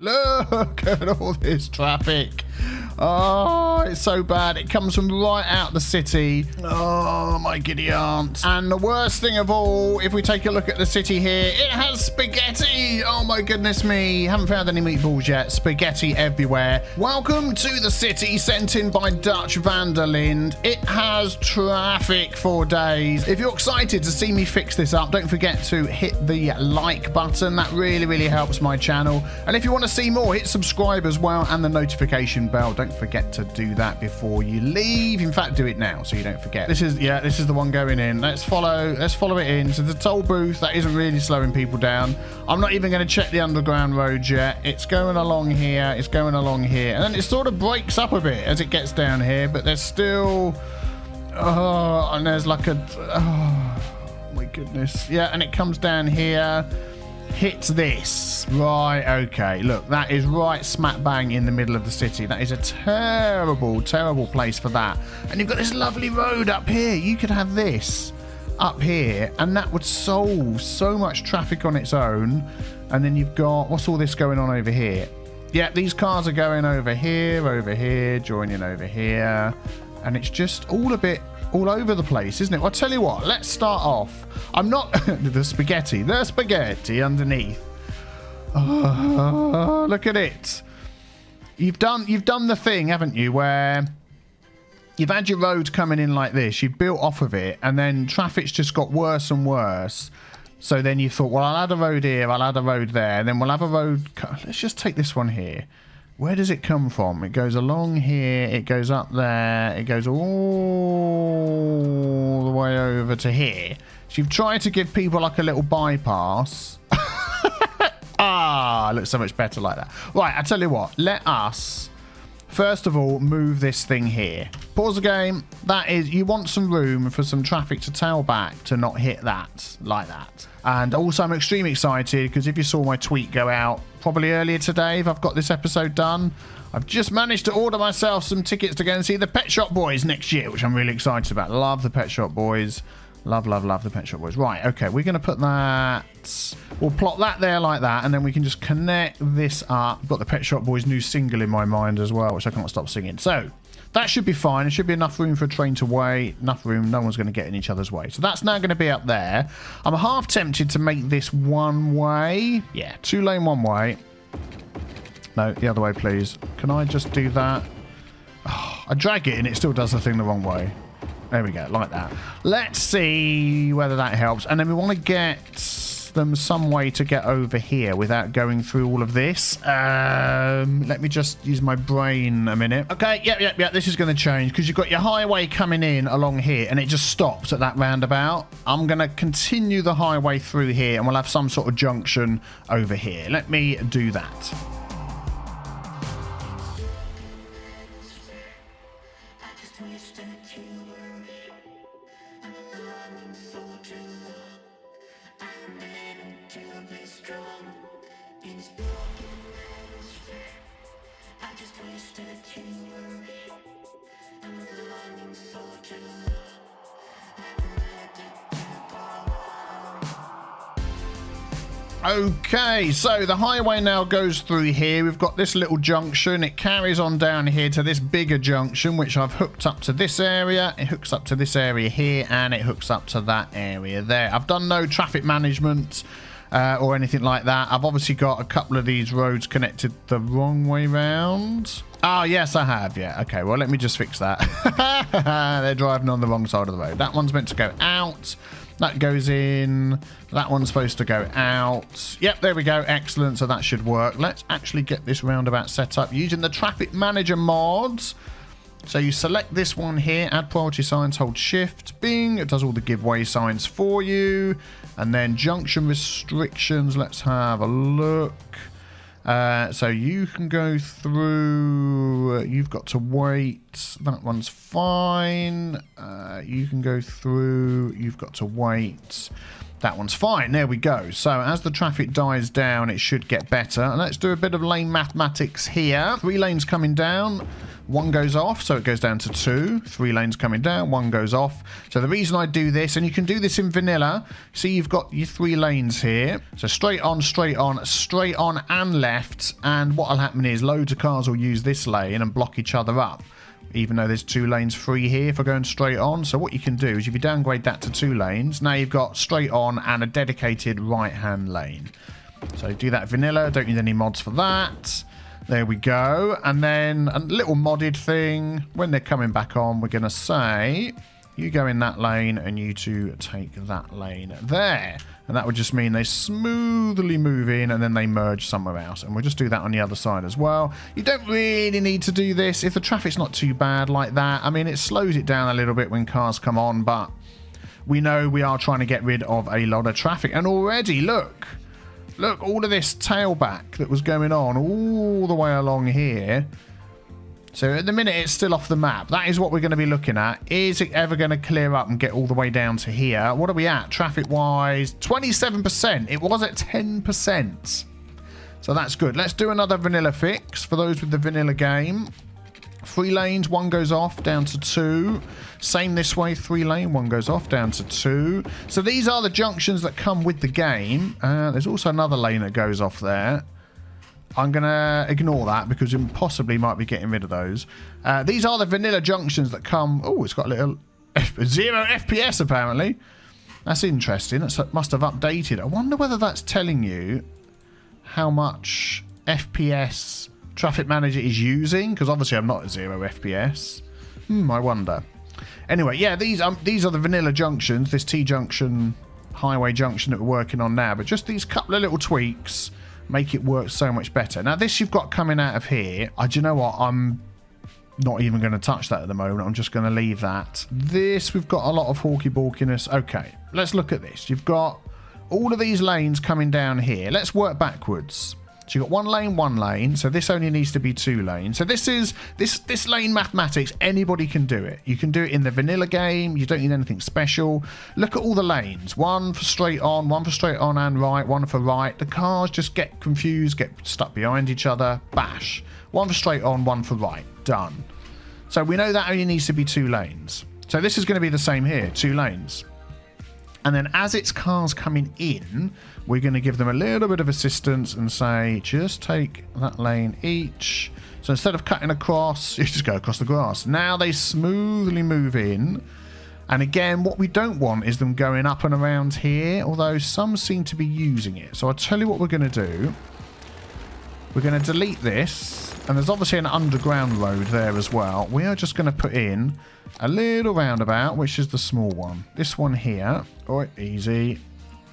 Look at all this traffic. Oh, it's so bad. It comes from right out the city. Oh, my giddy aunt. And the worst thing of all, if we take a look at the city here, it has spaghetti. Oh, my goodness me. Haven't found any meatballs yet. Spaghetti everywhere. Welcome to the city sent in by Dutch van der Linde. It has traffic for days. If you're excited to see me fix this up, don't forget to hit the like button. That really, really helps my channel. And if you want to see more, hit subscribe as well and the notification bell. Don't forget to do that before you leave. In fact, do it now so you don't forget. This is the one going in. Let's follow it in. So the toll booth, that isn't really slowing people down. I'm not even going to check the underground road yet. It's going along here. It's going along here. And then it sort of breaks up a bit as it gets down here, but there's still... Oh, and there's like a... Oh, my goodness. Yeah, and it comes down here. Hits this. Right, okay. Look, that is right smack bang in the middle of the city. That is a terrible, terrible place for that. And you've got this lovely road up here. You could have this up here, and that would solve so much traffic on its own. And then you've got... What's all this going on over here? Yeah, these cars are going over here, joining over here. And it's just all a bit... all over the place, isn't it? Well, I'll tell you what, let's start off. I'm not... the spaghetti underneath. Oh, look at it. You've done the thing, haven't you, where you've had your road coming in like this, you've built off of it, and then traffic's just got worse and worse. So then you thought, well, I'll add a road here, I'll add a road there, and then we'll have a road... Let's just take this one here. Where does it come from? It goes along here, it goes up there, it goes all the way over to here. So you've tried to give people like a little bypass. Ah, it looks so much better like that. Right, I tell you what, let us, first of all, move this thing here. Pause the game. That is, you want some room for some traffic to tail back to not hit that, like that. And also I'm extremely excited because if you saw my tweet go out probably earlier today, if I've got this episode done, I've just managed to order myself some tickets to go and see the Pet Shop Boys next year, which I'm really excited about. Love the Pet Shop Boys. Love, love, love the Pet Shop Boys. Right, okay, we're going to put that... We'll plot that there like that, and then we can just connect this up. I've got the Pet Shop Boys' new single in my mind as well, which I can't stop singing. So, that should be fine. There should be enough room for a train to wait. Enough room, no one's going to get in each other's way. So that's now going to be up there. I'm half tempted to make this one way. Yeah, 2-lane one way. No, the other way, please. Can I just do that? Oh, I drag it and it still does the thing the wrong way. There we go, like that. Let's see whether that helps. And then we want to get them some way to get over here without going through all of this. Let me just use my brain a minute. Okay, yeah. This is going to change because you've got your highway coming in along here and it just stops at that roundabout. I'm going to continue the highway through here and we'll have some sort of junction over here. Let me do that. Okay, so the highway now goes through here. We've got this little junction. It carries on down here to this bigger junction, which I've hooked up to this area. It hooks up to this area here, and it hooks up to that area there. I've done no traffic management or anything like that. I've obviously got a couple of these roads connected the wrong way round. Oh, yes, I have. Yeah, okay, well, let me just fix that. They're driving on the wrong side of the road. That one's meant to go out. That goes in. That one's supposed to go out. Yep, there we go. Excellent. So that should work. Let's actually get this roundabout set up using the traffic manager mods. So you select this one here, add priority signs, hold shift, bing. It does all the giveaway signs for you. And then junction restrictions. Let's have a look. So you can go through, you've got to wait, that one's fine, you can go through, you've got to wait, that one's fine, there we go. So as the traffic dies down, it should get better. And let's do a bit of lane mathematics here. 3 lanes coming down, one goes off, so it goes down to 2. 3 lanes coming down, one goes off. So the reason I do this, and you can do this in vanilla, see you've got your 3 lanes here. So straight on, straight on, straight on and left. And what will happen is loads of cars will use this lane and block each other up, even though there's 2 lanes free here for going straight on. So what you can do is if you downgrade that to 2 lanes, now you've got straight on and a dedicated right-hand lane. So do that vanilla, don't need any mods for that. There we go. And then a little modded thing. When they're coming back on, we're going to say, you go in that lane and you two take that lane there. And that would just mean they smoothly move in and then they merge somewhere else. And we'll just do that on the other side as well. You don't really need to do this if the traffic's not too bad like that. I mean, it slows it down a little bit when cars come on, but we know we are trying to get rid of a lot of traffic. And already, look, all of this tailback that was going on all the way along here. So at the minute, it's still off the map. That is what we're going to be looking at. Is it ever going to clear up and get all the way down to here? What are we at traffic-wise? 27%. It was at 10%. So that's good. Let's do another vanilla fix for those with the vanilla game. 3 lanes, 1 goes off, down to 2. Same this way, 3 lane, 1 goes off, down to 2. So these are the junctions that come with the game. There's also another lane that goes off there. I'm going to ignore that because we possibly might be getting rid of those. These are the vanilla junctions that come... Oh, it's got a little... 0 FPS, apparently. That's interesting. That must have updated. I wonder whether that's telling you how much FPS... Traffic Manager is using, because obviously I'm not at 0 FPS. I wonder. Anyway, yeah, these are the vanilla junctions, this T-junction, highway junction that we're working on now, but just these couple of little tweaks make it work so much better. Now, this you've got coming out of here, do you know what? I'm not even going to touch that at the moment. I'm just going to leave that. This, we've got a lot of hawky-balkiness. Okay, let's look at this. You've got all of these lanes coming down here. Let's work backwards. So you've got 1 lane, so this only needs to be 2 lanes. So this is this lane mathematics, anybody can do it. You can do it in the vanilla game, you don't need anything special. Look at all the lanes. 1 for straight on, 1 for straight on and right, 1 for right. The cars just get confused, get stuck behind each other, bash. 1 for straight on, 1 for right, done. So we know that only needs to be 2 lanes. So this is going to be the same here, 2 lanes. And then as it's cars coming in, we're going to give them a little bit of assistance and say, just take that lane each. So instead of cutting across, you just go across the grass. Now they smoothly move in. And again, what we don't want is them going up and around here, although some seem to be using it. So I'll tell you what we're going to do. We're going to delete this. And there's obviously an underground road there as well. We are just going to put in a little roundabout, which is the small one. This one here. All right, easy.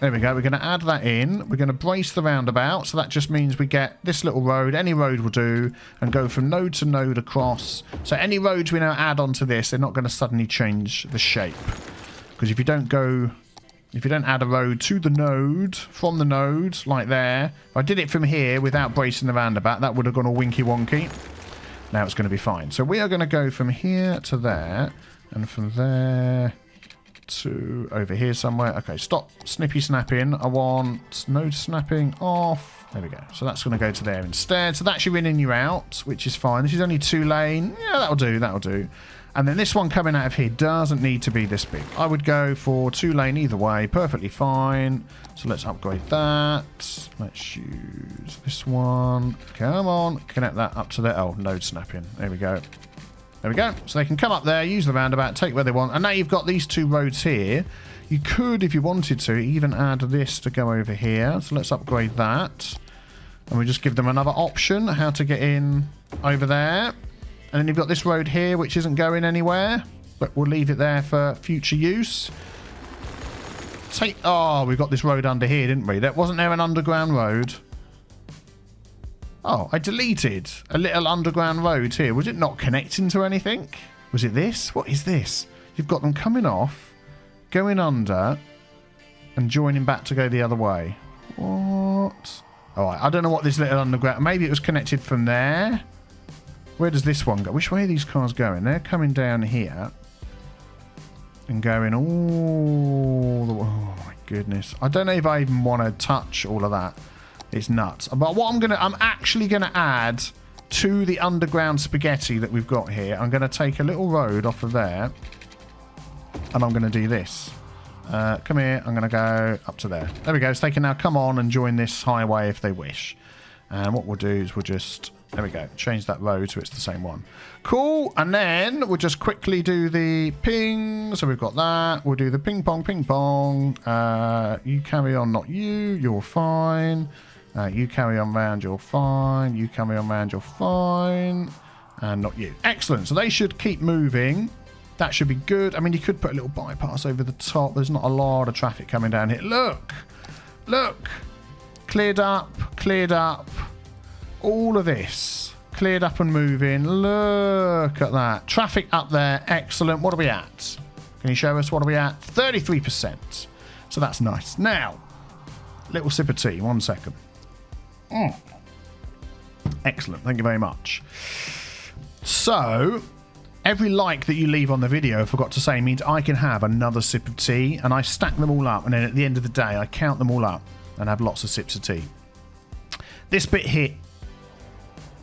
There we go. We're going to add that in. We're going to brace the roundabout. So that just means we get this little road. Any road will do. And go from node to node across. So any roads we now add onto this, they're not going to suddenly change the shape. Because if you don't add a road to the node, from the node, like there, if I did it from here without bracing the roundabout, that would have gone all winky wonky. Now it's going to be fine. So we are going to go from here to there, and from there to over here somewhere. Okay, stop snippy snapping. I want node snapping off. There we go. So that's going to go to there instead. So that's your in and your out, which is fine. This is only 2 lane. Yeah, that'll do. That'll do. And then this one coming out of here doesn't need to be this big. I would go for 2 lane either way. Perfectly fine. So let's upgrade that. Let's use this one. Come on. Connect that up to there. Oh, node snapping. There we go. There we go. So they can come up there, use the roundabout, take where they want. And now you've got these 2 roads here. You could, if you wanted to, even add this to go over here. So let's upgrade that. And we just give them another option how to get in over there. And then you've got this road here, which isn't going anywhere. But we'll leave it there for future use. Oh, we've got this road under here, didn't we? Wasn't there an underground road? Oh, I deleted a little underground road here. Was it not connecting to anything? Was it this? What is this? You've got them coming off, going under, and joining back to go the other way. What? All right, I don't know what this little underground... Maybe it was connected from there. Where does this one go? Which way are these cars going? They're coming down here and going all the way. Oh my goodness. I don't know if I even want to touch all of that. It's nuts. But what I'm actually gonna add to the underground spaghetti that we've got here, I'm going to take a little road off of there, and I'm going to do this. Come here, I'm going to go up to there. There we go, so they can now come on and join this highway if they wish. And what we'll do is we'll just, there we go, change that road so it's the same one. Cool, and then we'll just quickly do the ping. So we've got that. We'll do the ping pong, ping pong. You carry on, not you, you're fine. You carry on round, you're fine. You carry on round, you're fine. And not you. Excellent, so they should keep moving. That should be good. I mean, you could put a little bypass over the top. There's not a lot of traffic coming down here. Look, look. Cleared up, cleared up. All of this cleared up and moving. Look at that. Traffic up there. Excellent. What are we at? Can you show us what are we at? 33%. So that's nice. Now, little sip of tea. 1 second. Excellent. Thank you very much. So, every like that you leave on the video, I forgot to say, means I can have another sip of tea, and I stack them all up, and then at the end of the day, I count them all up and have lots of sips of tea. This bit here,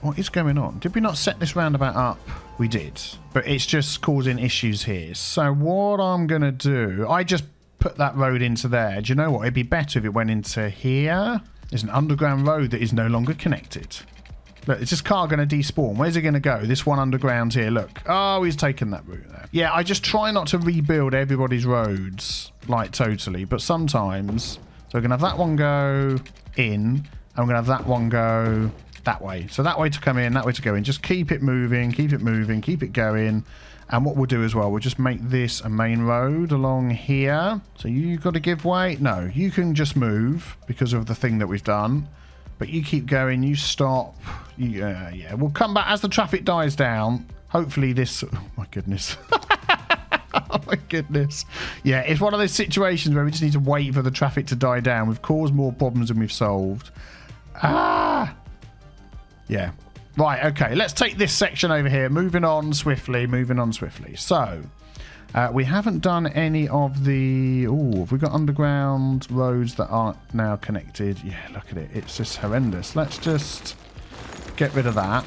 what is going on? Did we not set this roundabout up? We did, but it's just causing issues here. So what I'm going to do, I just put that road into there. Do you know what? It'd be better if it went into here. There's an underground road that is no longer connected. Look, is this car going to despawn? Where's it going to go? This one underground here, look. Oh, he's taken that route there. Yeah, I just try not to rebuild everybody's roads, like totally, but sometimes. So we're going to have that one go in, and we're going to have that one go that way. So that way to come in, that way to go in. Just keep it moving, keep it moving, keep it going. And what we'll do as well, we'll just make this a main road along here. So you got to give way? No, you can just move because of the thing that we've done. But you keep going, you stop. Yeah, we'll come back as the traffic dies down. Hopefully this... Oh, my goodness. Oh, my goodness. Yeah, it's one of those situations where we just need to wait for the traffic to die down. We've caused more problems than we've solved. Ah! Yeah. Right, okay. Let's take this section over here. Moving on swiftly, moving on swiftly. So, we haven't done any of the... Oh, have we got underground roads that aren't now connected? Yeah, look at it. It's just horrendous. Let's just get rid of that.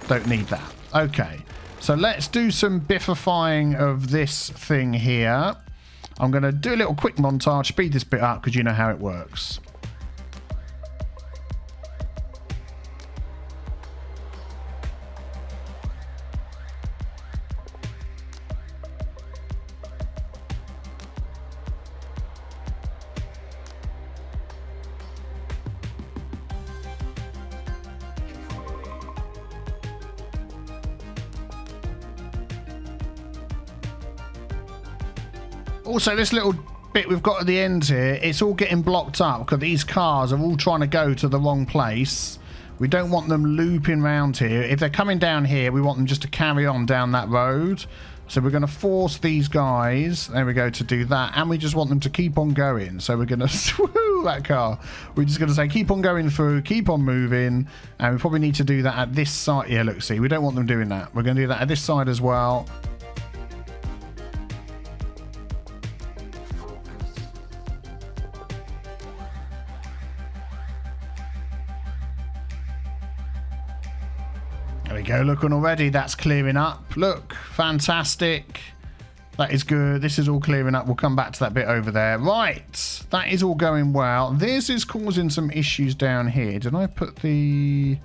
Don't need that. Okay. So let's do some biffifying of this thing here. I'm going to do a little quick montage, speed this bit up because you know how it works. Also, this little bit we've got at the end here, it's all getting blocked up because these cars are all trying to go to the wrong place. We don't want them looping round here. If they're coming down here, we want them just to carry on down that road. So we're going to force these guys, there we go, to do that. And we just want them to keep on going. So we're going to, woo, that car. We're just going to say, keep on going through, keep on moving. And we probably need to do that at this side. Yeah, look, see, we don't want them doing that. We're going to do that at this side as well. There we go, look, and already that's clearing up. Look, fantastic. That is good. This is all clearing up. We'll come back to that bit over there. Right, that is all going well. This is causing some issues down here. Did I put the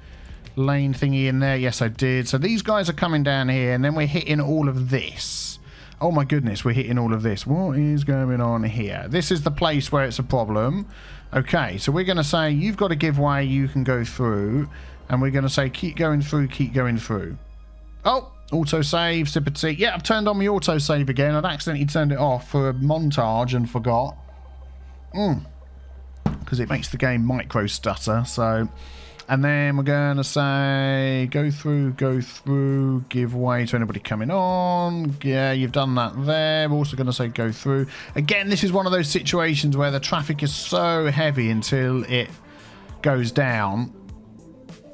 lane thingy in there? Yes, I did. So these guys are coming down here, and then we're hitting all of this. Oh my goodness, we're hitting all of this. What is going on here? This is the place where it's a problem. Okay, so we're going to say, you've got to give way, you can go through. And we're going to say, keep going through, keep going through. Oh, autosave, sip of tea. Yeah, I've turned on my autosave again. I'd accidentally turned it off for a montage and forgot. Because it makes the game micro stutter. So, and then we're going to say, go through, give way to anybody coming on. Yeah, you've done that there. We're also going to say, go through. Again, this is one of those situations where the traffic is so heavy until it goes down.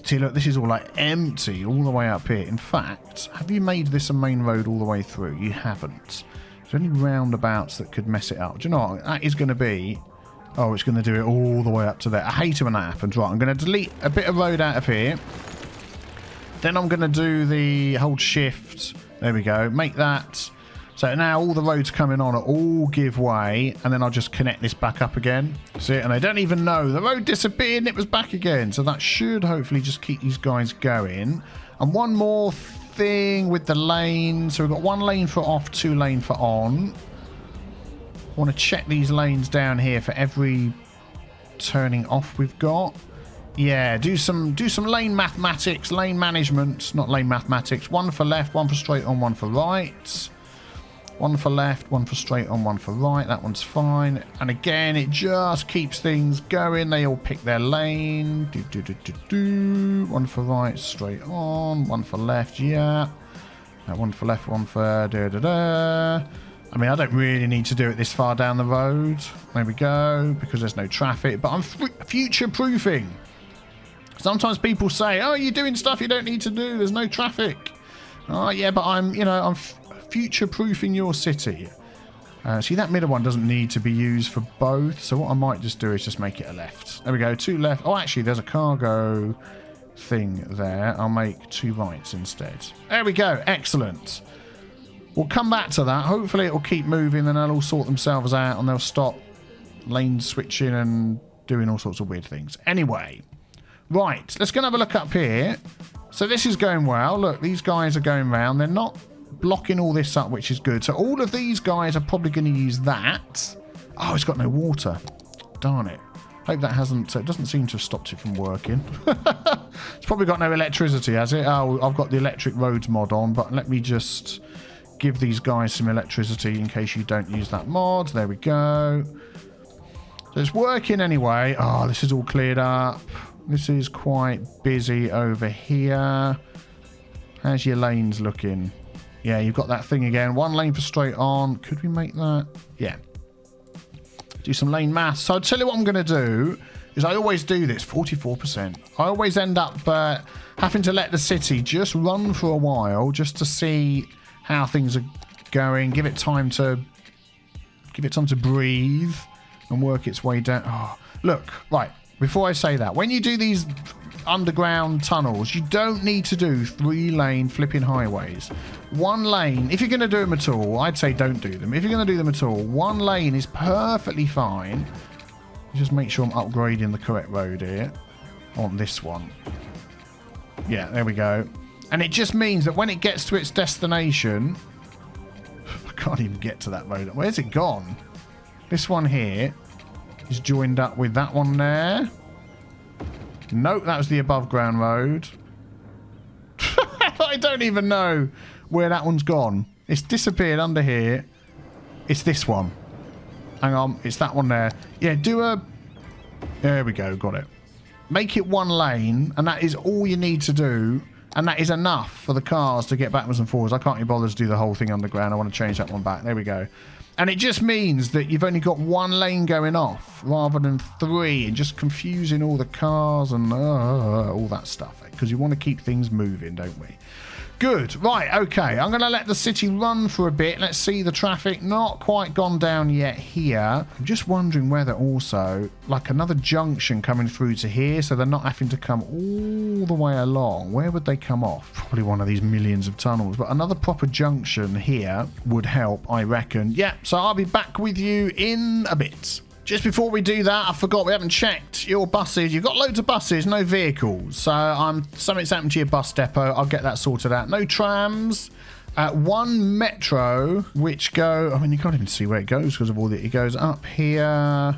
See, look, this is all like empty all the way up here. In fact, have you made this a main road all the way through? You haven't. Is there any roundabouts that could mess it up? Do you know what? That is going to be... Oh, it's going to do it all the way up to there. I hate it when that happens. Right, I'm going to delete a bit of road out of here. Then I'm going to do the hold shift. There we go. Make that. So now all the roads coming on are all give way, and then I'll just connect this back up again. See it? And they don't even know. The road disappeared and it was back again. So that should hopefully just keep these guys going. And one more thing with the lane. So we've got 1 lane for off, 2 lane for on. I want to check these lanes down here for every turning off we've got. Yeah, do some lane mathematics, lane management, not lane mathematics. 1 for left, 1 for straight on, 1 for right. 1 for left, 1 for straight on, 1 for right. That one's fine. And again, it just keeps things going. They all pick their lane. 1 for right, straight on. 1 for left, yeah. 1 for left, 1 for da-da-da. I mean, I don't really need to do it this far down the road. There we go, because there's no traffic. But I'm future-proofing. Sometimes people say, oh, you're doing stuff you don't need to do. There's no traffic. Oh, yeah, but I'm future-proofing your city. See, that middle one doesn't need to be used for both. So what I might just do is just make it a left. There we go, 2 left. Oh, actually, there's a cargo thing there. I'll make 2 rights instead. There we go. Excellent. We'll come back to that. Hopefully, it will keep moving and they'll all sort themselves out and they'll stop lane switching and doing all sorts of weird things. Anyway, right. Let's go and have a look up here. So this is going well. Look, these guys are going round. They're not blocking all this up, which is good. So all of these guys are probably going to use that. Oh, it's got no water. Darn it. Hope that hasn't... it doesn't seem to have stopped it from working. It's probably got no electricity, has it? Oh, I've got the electric roads mod on, but let me just give these guys some electricity in case you don't use that mod. There we go. So it's working anyway. Oh, this is all cleared up. This is quite busy over here. How's your lanes looking? Yeah, you've got that thing again. 1 lane for straight on. Could we make that? Yeah. Do some lane maths. So I'll tell you what I'm going to do is I always do this. 44%. I always end up having to let the city just run for a while just to see how things are going. Give it time to breathe and work its way down. Oh, look, right. Before I say that, when you do these underground tunnels, you don't need to do 3-lane flipping highways. 1 lane, if you're going to do them at all, I'd say don't do them. If you're going to do them at all, 1 lane is perfectly fine. Just make sure I'm upgrading the correct road here on this one. Yeah, there we go. And it just means that when it gets to its destination... I can't even get to that road. Where's it gone? This one here is joined up with that one there. Nope, that was the above ground road. I don't even know where that one's gone. It's disappeared under here. It's this one. Hang on, it's that one there. Yeah, do a... There we go, got it. Make it 1 lane, and that is all you need to do. And that is enough for the cars to get backwards and forwards. I can't even bother to do the whole thing underground. I want to change that one back. There we go. And it just means that you've only got 1 lane going off rather than 3, and just confusing all the cars and all that stuff. Because you want to keep things moving, don't we? Good. Right, okay. I'm going to let the city run for a bit. Let's see the traffic. Not quite gone down yet here. I'm just wondering whether also, like another junction coming through to here, so they're not having to come all the way along. Where would they come off? Probably one of these millions of tunnels. But another proper junction here would help, I reckon. Yeah, so I'll be back with you in a bit. Just before we do that, I forgot we haven't checked your buses. You've got loads of buses, no vehicles. So something's happened to your bus depot. I'll get that sorted out. No trams. 1 metro, which go... I mean, you can't even see where it goes because of all that. It goes up here.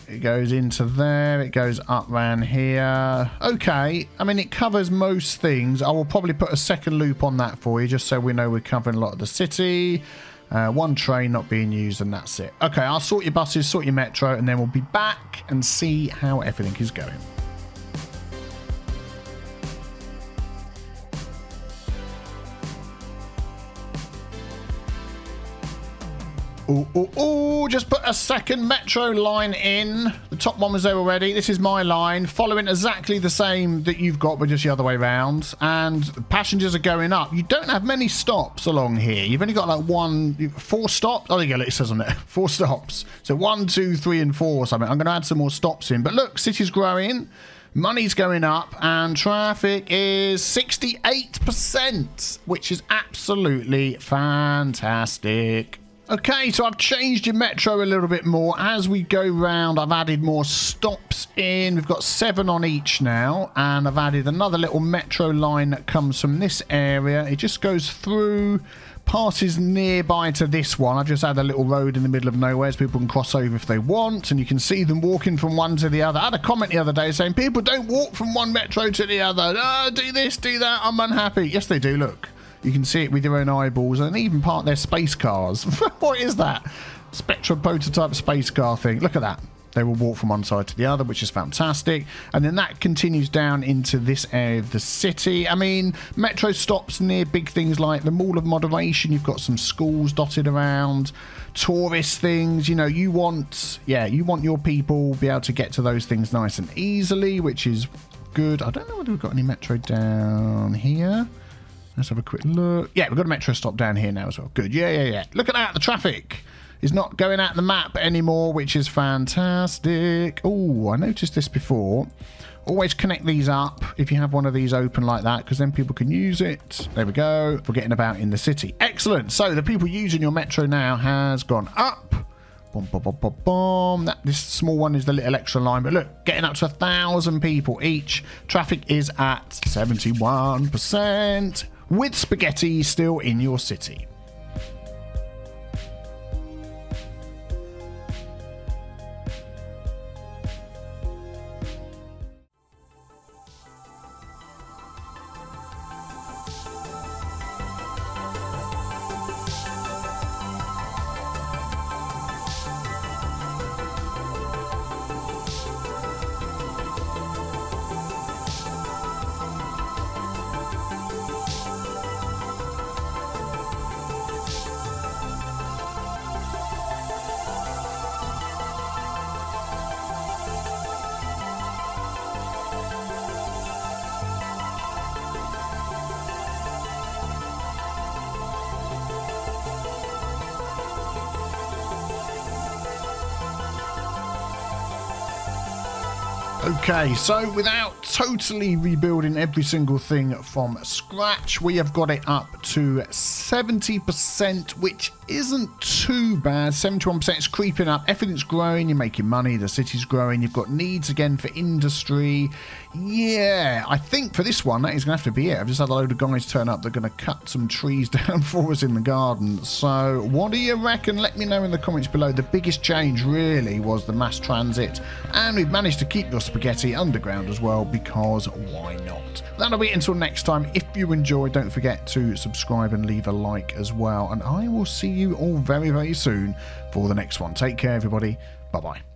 It goes into there. It goes up round here. Okay. I mean, it covers most things. I will probably put a second loop on that for you just so we know we're covering a lot of the city. 1 train not being used, and that's it. Okay, I'll sort your buses, sort your metro, and then we'll be back and see how everything is going. Just put a second metro line in. The top one was there already. This is my line, following exactly the same that you've got, but just the other way around. And passengers are going up. You don't have many stops along here. You've only got like 4 stops. Oh, there you go. It says on there 4 stops. So 1, 2, 3, and 4 or something. I'm going to add some more stops in. But look, city's growing. Money's going up and traffic is 68%, which is absolutely fantastic. Okay, so I've changed your metro a little bit more. As we go round, I've added more stops in. We've got 7 on each now, and I've added another little metro line that comes from this area. It just goes through, passes nearby to this one. I've just had a little road in the middle of nowhere so people can cross over if they want, and you can see them walking from one to the other. I had a comment the other day saying people don't walk from one metro to the other. Oh, do this, do that, I'm unhappy. Yes, they do, look. You can see it with your own eyeballs, and even park their space cars. What is that? Spectrum prototype space car thing. Look at that. They will walk from one side to the other, which is fantastic. And then that continues down into this area of the city. I mean, metro stops near big things like the Mall of Moderation. You've got some schools dotted around, tourist things. You know, you want your people be able to get to those things nice and easily, which is good. I don't know whether we've got any metro down here. Let's have a quick look. Yeah, we've got a metro stop down here now as well. Good. Yeah. Look at that. The traffic is not going out the map anymore, which is fantastic. Oh, I noticed this before. Always connect these up if you have one of these open like that, because then people can use it. There we go. For getting about in the city. Excellent. So the people using your metro now has gone up. Boom, boom, boom, boom, boom. This small one is the little extra line, but look, getting up to 1,000 people each. Traffic is at 71%. With spaghetti still in your city. Okay, so without totally rebuilding every single thing from scratch, we have got it up to 70%, which isn't too bad. 71% is creeping up. Everything's growing. You're making money. The city's growing. You've got needs again for industry. Yeah, I think for this one, that is going to have to be it. I've just had a load of guys turn up. They're going to cut some trees down for us in the garden. So what do you reckon? Let me know in the comments below. The biggest change really was the mass transit. And we've managed to keep your spaghetti underground as well, because why not? That'll be it until next time. If you enjoyed, don't forget to subscribe and leave a like as well. And I will see you all very, very soon for the next one. Take care, everybody. Bye-bye.